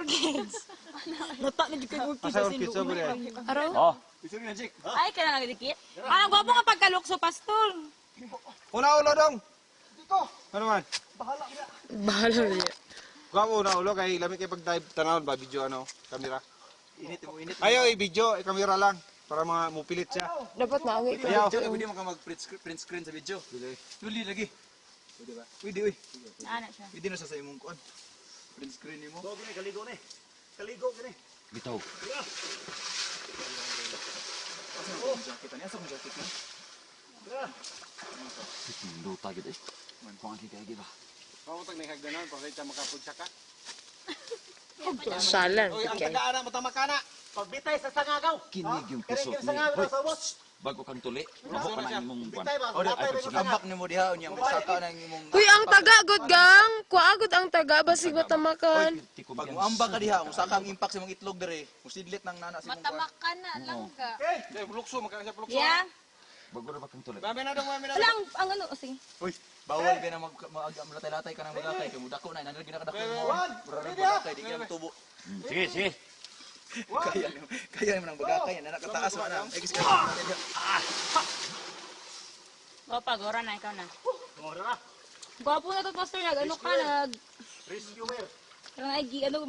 Orchids. Nata na dikit orchids Asa sa orchids sinuon. over yan? Araw? Oh. Ay, kaya nga dikit. Anong gwapo nga pagkalukso, pastor? Una ulo dong. Dito. Ano man? Bahala niya. Gwapo una ulo kay lamig kay pag-dive tanawon ba video ano, kamera. Init mo, init. Ayaw i-video, kamera lang para mga mupilit siya. Dapat maawit ka. Ayaw. Pwede mo ka mag-print screen sa video. Tuli lagi. Pwede ba? Pwede, uy. Ano siya? Pwede na sa imong kuan. Print screen mo. So, gini, kaligo ni. Kaligo, gini. Bitaw. Asa mo jacket ani? Asa mo jacket man? Luta gid eh. Kung ang kikay gid ba. Pamutag may hagdanan para kita makapugsaka. Salan. Uy, ang taga-ana, matamakana. Pagbitay sa sangagaw. Kinig yung Kaya pusot kaya ni. sangagaw Hoy, sa boss. bago kang tuli, maho ka na imong kwan. Bitay ba? O, Batay ba sa ambak ni mo diha unya may saka na imong. Uy, ang taga, good gang. Kuagod ang taga, basig matamakan. Tikom Pag yan. mo ambak ka diha, kung saka ang impact sa imong itlog dire, musidlit nang nana sa imong kuan. Matamakan na lang ka. Eh, lukso magkakasya lukso. Yeah. Bago na ba kang tuli. Mami na dong, mami na. Wala, ang ano, sige. Uy, bawal ba na maglatay-latay ka ng maglatay kay mudako na nanalo ginakadako mo. Murag maglatay di ka tubo. Sige, sige. Kaya mo nang bagakay na nakataas man ang eggs ka. Gwapo, gora na, ikaw na. Mora na. Gwapo na to, pastor. Nag-ano ka, nag... Rescuer. Ano